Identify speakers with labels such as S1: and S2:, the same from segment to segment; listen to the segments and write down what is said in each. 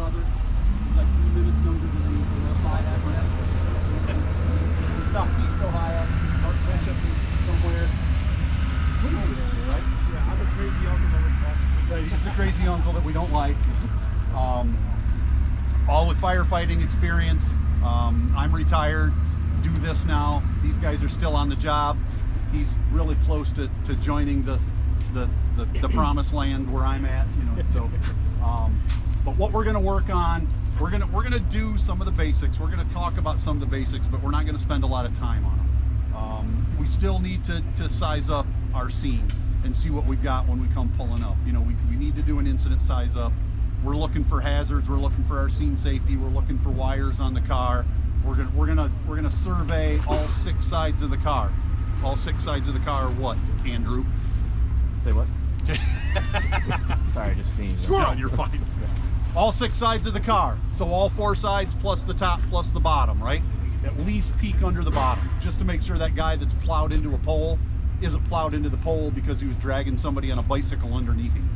S1: brother. He's like 3 minutes younger than me. Side address. In Southeast Ohio. North Bishop is somewhere. Right?
S2: Yeah, I'm a crazy uncle that would
S1: He's the crazy uncle that we don't like. All with firefighting experience. I'm retired, do this now. These guys are still on the job. He's really close to joining the promised land where I'm at, you know. So, but what we're going to work on, we're gonna do some of the basics. We're going to talk about some of the basics, but we're not going to spend a lot of time on them. We still need to size up our scene and see what we've got when we come pulling up. You know, we need to do an incident size up. We're looking for hazards. We're looking for our scene safety. We're looking for wires on the car. We're gonna survey all 6 sides of the car. All 6 sides of the car are what, Andrew?
S3: Say what? Sorry, just sneezed.
S1: Squirrel, you're fine. All 6 sides of the car. So all 4 sides plus the top plus the bottom, right? At least peek under the bottom, just to make sure that guy that's plowed into a pole isn't plowed into the pole because he was dragging somebody on a bicycle underneath him.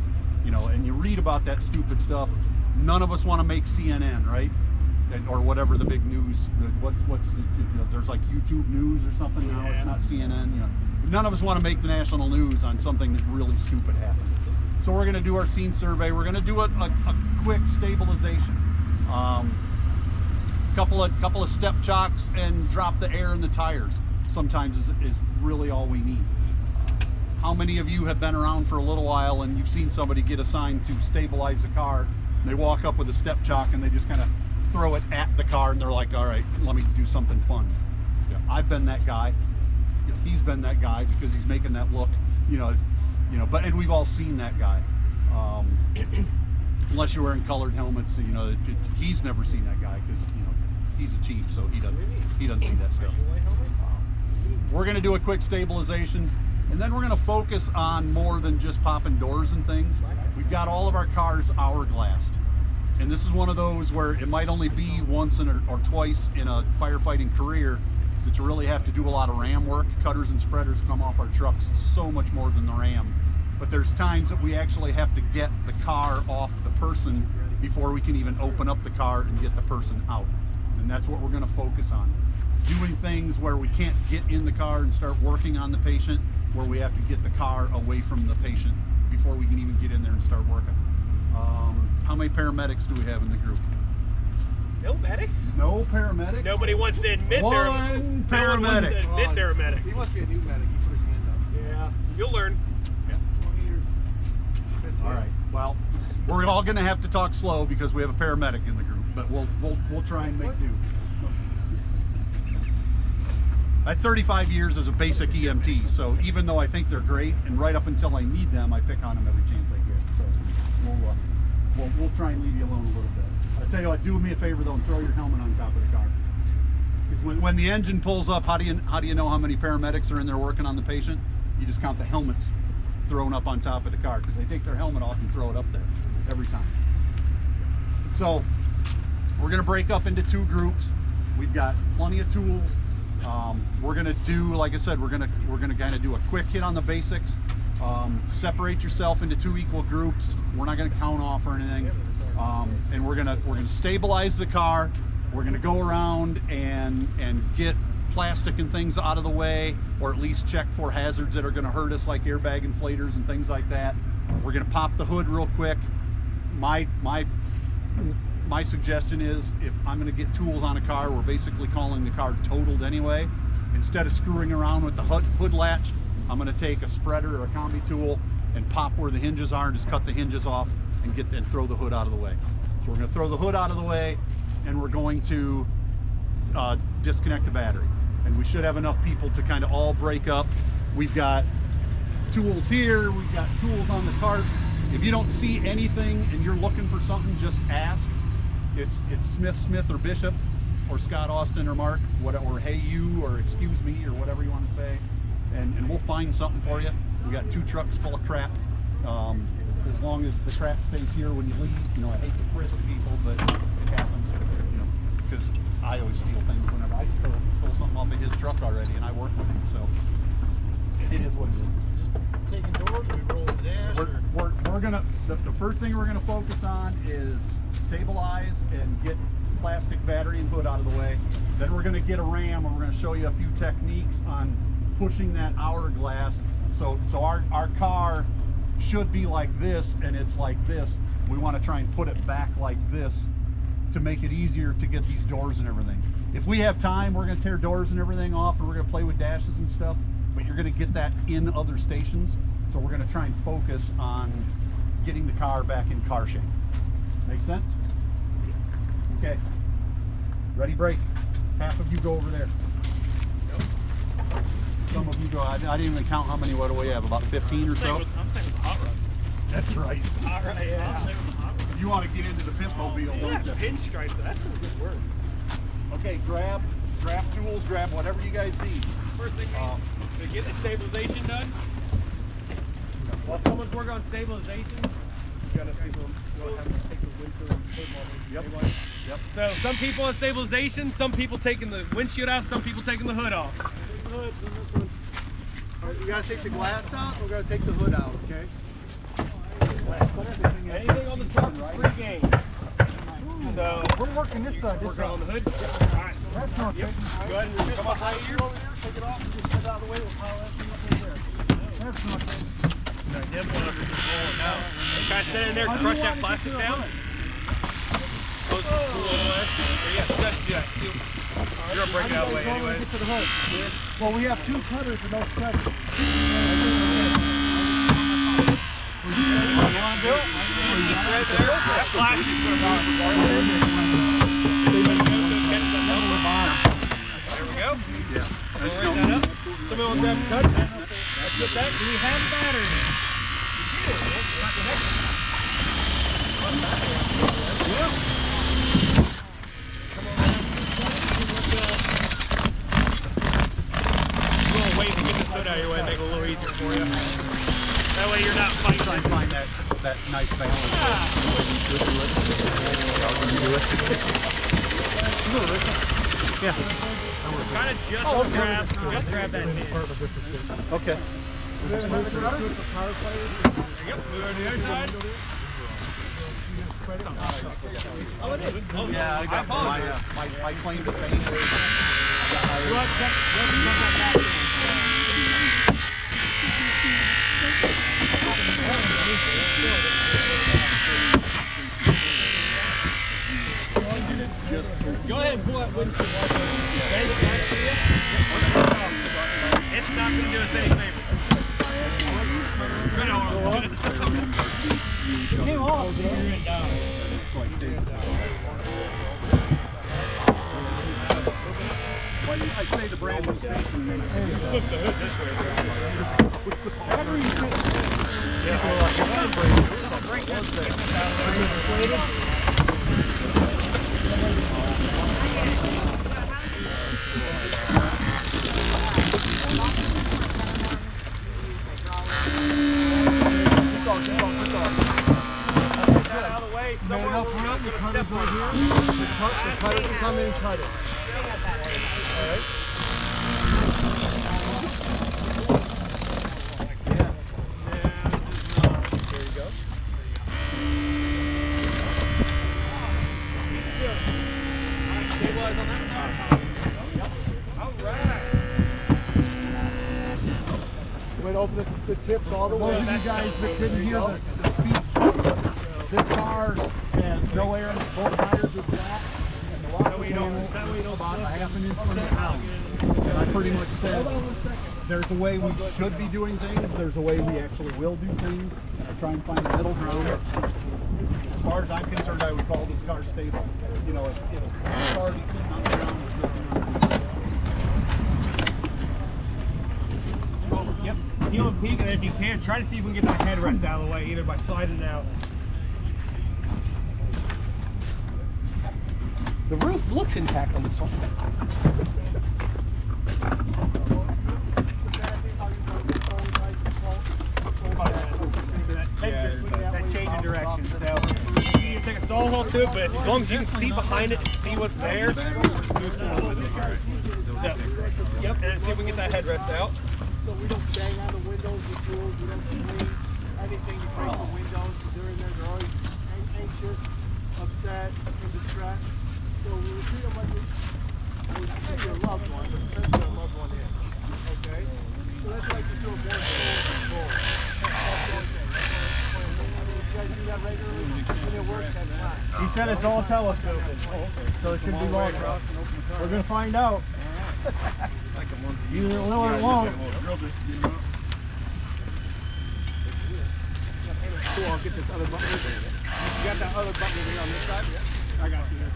S1: You know, and you read about that stupid stuff. None of us want to make CNN, right? Or whatever the big news. There's like YouTube News or something now. It's not CNN. You know, none of us want to make the national news on something that really stupid happened. So we're going to do our scene survey. We're going to do a quick stabilization. Couple of step chocks and drop the air in the tires. Sometimes is really all we need. How many of you have been around for a little while and you've seen somebody get assigned to stabilize the car? And they walk up with a step chock and they just kind of throw it at the car and they're like, all right, let me do something fun. Yeah, I've been that guy. You know, he's been that guy because he's making that look, and we've all seen that guy. Unless you're wearing colored helmets, you know, he's never seen that guy because, you know, he's a chief, so he doesn't see that stuff. We're going to do a quick stabilization. And then we're going to focus on more than just popping doors and things. We've got all of our cars hourglassed. And this is one of those where it might only be once or twice in a firefighting career that you really have to do a lot of ram work. Cutters and spreaders come off our trucks so much more than the ram. But there's times that we actually have to get the car off the person before we can even open up the car and get the person out. And that's what we're going to focus on. Doing things where we can't get in the car and start working on the patient, where we have to get the car away from the patient before we can even get in there and start working. How many paramedics do we have in the group?
S4: No medics?
S1: No paramedics?
S4: Nobody wants to admit they're a medic.
S2: He must be a new medic. He put his hand up.
S4: Yeah, you'll learn.
S2: Yeah. 20 years. That's
S1: all right. Well, we're all going to have to talk slow because we have a paramedic in the group, but we'll try and make do. I had 35 years as a basic EMT, so even though I think they're great, and right up until I need them, I pick on them every chance I get. So we'll try and leave you alone a little bit. I tell you what, do me a favor though, and throw your helmet on top of the car. Because when the engine pulls up, how do you know how many paramedics are in there working on the patient? You just count the helmets thrown up on top of the car, because they take their helmet off and throw it up there every time. So we're going to break up into 2 groups. We've got plenty of tools. We're gonna do, like I said, we're gonna kind of do a quick hit on the basics. Separate yourself into 2 equal groups. We're not gonna count off or anything. And we're gonna stabilize the car. We're gonna go around and get plastic and things out of the way, or at least check for hazards that are gonna hurt us, like airbag inflators and things like that. We're gonna pop the hood real quick. My suggestion is, if I'm going to get tools on a car, we're basically calling the car totaled anyway. Instead of screwing around with the hood latch, I'm going to take a spreader or a combi tool and pop where the hinges are and just cut the hinges off and throw the hood out of the way. So we're going to throw the hood out of the way, and we're going to disconnect the battery. And we should have enough people to kind of all break up. We've got tools here, we've got tools on the cart. If you don't see anything and you're looking for something, just ask. It's Smith, or Bishop, or Scott Austin, or Mark, or hey you, or excuse me, or whatever you want to say, and we'll find something for you. We got 2 trucks full of crap. As long as the crap stays here when you leave. You know, I hate to frisk people, but it happens. You know, because I always steal things whenever I stole something off of his truck already, and I work with him, so it is what it is.
S4: Just taking doors, or we roll the dash.
S1: We're gonna the first thing we're gonna focus on is stabilize and get plastic battery and hood out of the way. Then we're going to get a ram and we're going to show you a few techniques on pushing that hourglass. So our car should be like this and it's like this. We want to try and put it back like this to make it easier to get these doors and everything. If we have time, we're going to tear doors and everything off and we're going to play with dashes and stuff, but you're going to get that in other stations. So we're going to try and focus on getting the car back in car shape. Make sense? Okay. Ready, break. Half of you go over there. Some of you go, I didn't even count how many, what do we have, about 15 or so?
S4: I'm staying with hot rod.
S1: That's right.
S4: Hot rod, yeah.
S1: You want to get into the pit mobile,
S4: Yeah,
S1: don't you?
S4: pinstripe, that's some good work.
S1: Okay, grab tools, grab whatever you guys need.
S4: First thing to get the stabilization done, while someone's working on stabilization, you gotta have them take the windshield and put them on.
S1: Yep.
S4: So some people on stabilization, some people taking the windshield out, some people taking the hood off.
S2: Hood, then this one. All right, you gotta take the glass out. We're gonna take the hood out, okay?
S4: Anything on the truck is free game. So
S2: We're working this side.
S4: working on the hood. Alright.
S2: That's not
S4: Yep. Go ahead and come up right here.
S2: Over there, take it off and just set it out of the way. We'll pile that thing up right there. That's not good.
S4: Kind of sit in there, crush that plastic down. Close the tool all the way. Yeah, just do that. You're gonna break it out of the way anyways.
S2: Get to the hood. Well, we have two cutters and no spreaders.
S4: Right there. That plastic's gonna pop apart. There we go.
S1: Yeah.
S4: We'll raise that up. Somebody will grab the cut. Let's get that. Do we have battery? A little way to get this hood out of your way and make it a little easier for you. That way you're not fighting.
S1: Try and find that nice balance. Yeah.
S4: Kind of just grab that niche.
S1: Okay.
S4: There you go. Move on the other side. Oh, it is. Oh,
S1: Yeah, I got my claim to fame is
S4: You want to come back. Go ahead and pull that windshield. It's not going to do us any favors.
S2: Came off.
S1: I say the brand new station.
S4: Flip the hood this way. Out of the way, somewhere
S2: Enough
S4: we're
S2: room,
S4: not
S2: the
S4: going to
S2: cutters
S4: step
S2: right
S4: on.
S2: here. The cutter can come in and cut it. Alright? There you go.
S4: Stabilize on that side. All right.
S2: Wait, open the tips all the way.
S1: Those of you guys that couldn't hear the speech, this car has no air in it, both tires are flat, and the lock is about a half an inch from the ground. And I pretty much said, there's a way we should be doing things, there's a way we actually will do things, and I try and find a middle ground. As far as I'm concerned, I would call this car stable. You know, if it's already sitting on the ground, there's nothing underneath.
S4: Yep. Heel and peek, and if you can, try to see if we can get that headrest out of the way, either by sliding it out. The roof looks intact on this one. That change in direction. So you can take a saw hole to it, but as long as you can see behind it and see what's there. So, yep, and see if we can get that headrest out.
S2: So we don't bang on the windows with tools, we don't clean anything to break the windows. They're in there, they're always anxious, upset. Okay. So we will treat them like we say your loved one, but essentially your loved one is. Okay? So that's why you do a more control. That's the only thing. I mean, if you guys do that regularly, when it works, that's fine.
S3: He said it's all telescoping, so it should be long enough. We're gonna find out. Either it will or it won't.
S2: Cool, I'll get this other button. You got that other button over here on this side? Yeah. I got you there.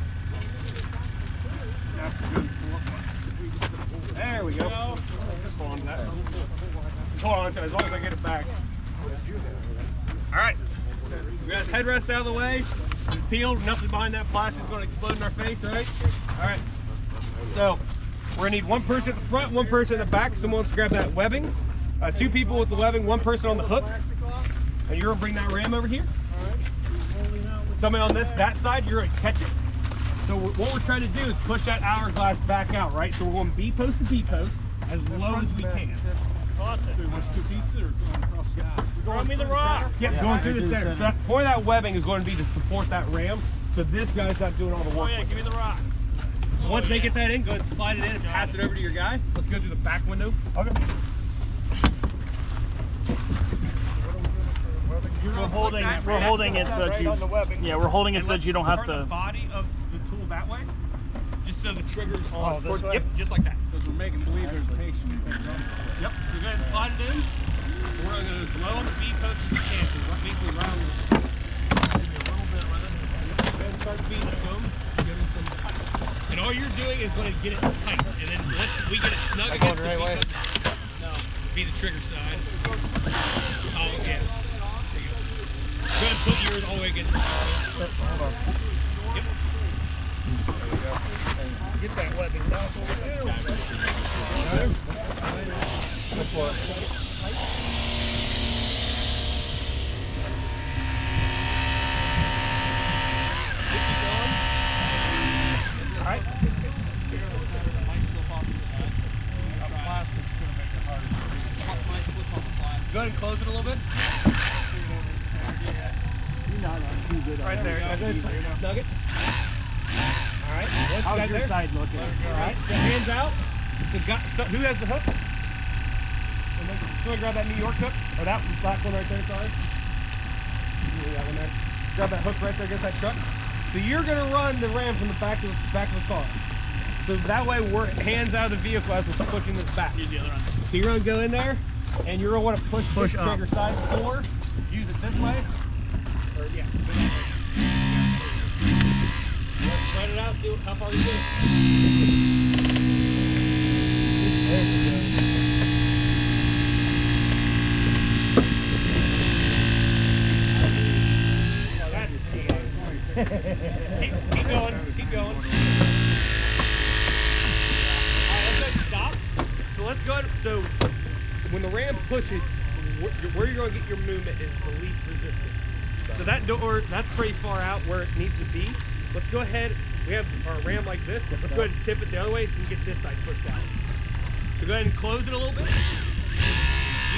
S4: There we go. Hold on to that. Hold on to it as long as I get it back. All right. We got headrest out of the way. It's peeled. Nothing behind that plastic is going to explode in our face, right? All right. So we're going to need one person at the front, one person in the back. Someone wants to grab that webbing. 2 people with the webbing, 1 person on the hook. And you're going to bring that ram over here. Someone on that side, you're going to catch it. So what we're trying to do is push that hourglass back out, right? So we're going B post to B post as low as we can.
S5: Awesome.
S1: What's 2 pieces or going across the aisle?
S5: Throw me the rock.
S4: Yep, going through the center. So that point of that webbing is going to be to support that ram. So this guy's not doing all the
S5: Oh
S4: work.
S5: yeah, give me the rock.
S4: So once they get that in, go ahead and slide it in and pass it over to your guy. Let's go through the back window.
S3: Okay.
S5: We're holding it so that you. Yeah, we're holding it so that you don't have
S4: turn the
S5: to.
S4: body of the tool that way, just so the trigger's on.
S3: Oh, this way?
S4: Yep, just like that.
S1: Because we're making believe there's patience and things on it.
S4: Yep. So go ahead and slide it in. We're going to go as low on the B post as we can. So we're basically round maybe a little bit with it. Go ahead and start beating it to them. Give them some tight. And all you're doing is going to get it tight. And then once we get it snug against the B post, be the trigger side. Oh, yeah. Go ahead and put yours all the way against the post.
S3: Hold on.
S4: Yep.
S3: There we go. Get that webbing down over there. That's what.
S4: Alright.
S1: Plastic's going to make it harder.
S4: Go ahead and close it a little bit. Right there. Now go ahead and snug it. Alright.
S5: How's your side looking?
S4: Alright. So hands out. So who has the hook? Someone grab that New York hook. Or that black one right there, sorry. That one there. Grab that hook right there against that truck. So you're going to run the ram from the back of the car. So that way we're hands out of the vehicle as we're pushing this back.
S5: Use the other one.
S4: So you're going to go in there and you're going to want to push the
S3: up.
S4: trigger side forward. Use it this way. Or yeah. Let's spread it out, see how far we get.
S3: There you go.
S4: Keep going, keep going. Alright, let's go stop. So let's go, so when the ram pushes, where you're going to get your movement is the least resistance. So that door, that's pretty far out where it needs to be. Let's go ahead, we have our ram like this. Let's go ahead and tip it the other way so we can get this side pushed out. So go ahead and close it a little bit. You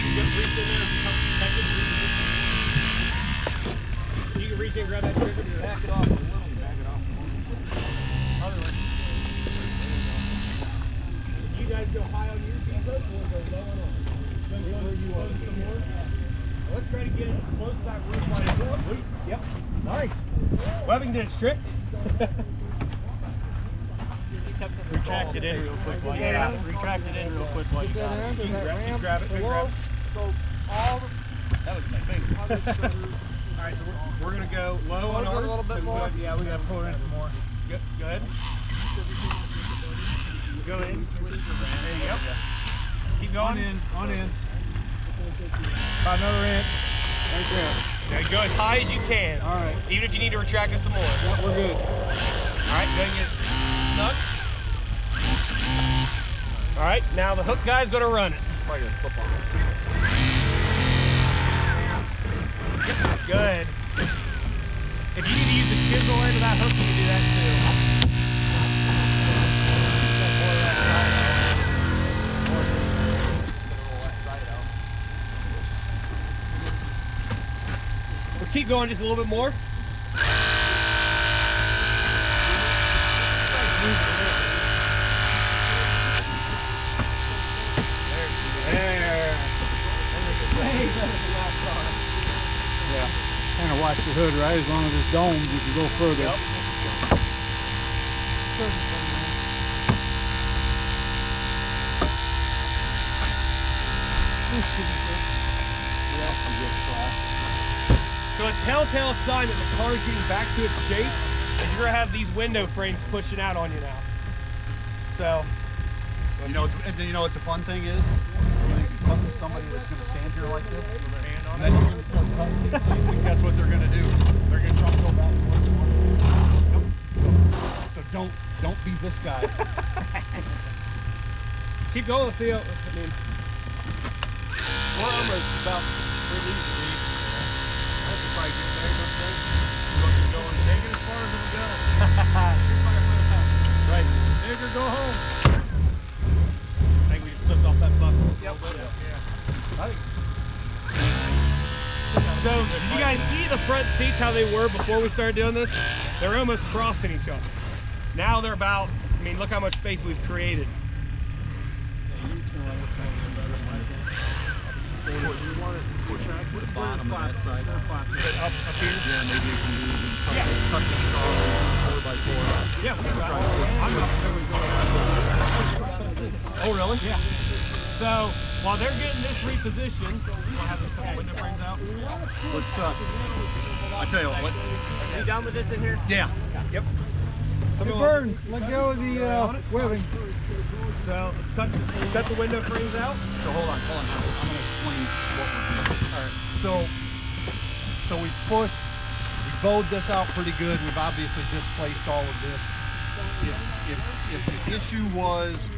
S4: can just reach in there and help protect it. You can reach in and grab that trigger and back it off a little. Back it off. You guys go high on your seat first, we'll go low on ours. Where you want some more? Let's try to get it as close to that roof line as well. Yep. Nice. Webbing did its trick.
S5: Retract it in real quick while you got it. Retract it in real quick while you got it.
S4: Just grab it. Grab it.
S2: So all
S4: That was my finger. Alright, so we're going to go low on ours.
S2: A little bit more.
S3: Yeah, we gotta pull it in some more.
S4: Go ahead. Go in. There you go. Keep going.
S1: On in.
S3: About another inch.
S1: Right there.
S4: Now go as high as you can.
S1: All right.
S4: Even if you need to retract it some more.
S1: Yep, we're good.
S4: Alright, go ahead and get it snug. Alright, now the hook guy's going to run it.
S3: Probably gonna slip on this.
S4: Good. If you need to use the chisel end of that hook, you can do that too. Let's keep going just a little bit more.
S3: the hood, right? As long as it's domed, you can go further.
S4: Yep. So a telltale sign that the car is getting back to its shape is you're gonna have these window frames pushing out on you now. So,
S1: You know, and then you know what the fun thing is? You're gonna be cutting somebody that's gonna stand here like this, and then you're gonna start cutting these things, and guess what they're gonna do? They're gonna try to go back and forth. So don't be this guy.
S4: keep going, see how, I mean, we're almost about where these to be.
S2: I could probably get there, don't you think? Fucking going, take it as far as it'll go.
S4: Right.
S2: Nigger, go home.
S4: I think we just slipped off that buckle. Yep. So, did you guys see the front seats, how they were before we started doing this? They were almost crossing each other. Now they're about, I mean, look how much space we've created.
S1: Put a bottom on that side.
S4: Up here?
S1: Yeah, maybe you can cut this off 4x4.
S4: Yeah, we try. I'm not sure we're going
S1: Oh, really?
S4: Yeah. So, while they're getting this repositioned, we'll have the couple window frames out.
S1: Let's, I tell you what.
S5: Are you done with this in here?
S1: Yeah.
S4: Yep.
S3: Hey, Burns, let go of the webbing.
S4: So, cut the window frames out.
S1: So hold on. I'm gonna explain what we're doing. All right. So we pushed, we bowed this out pretty good. We've obviously displaced all of this. If the issue was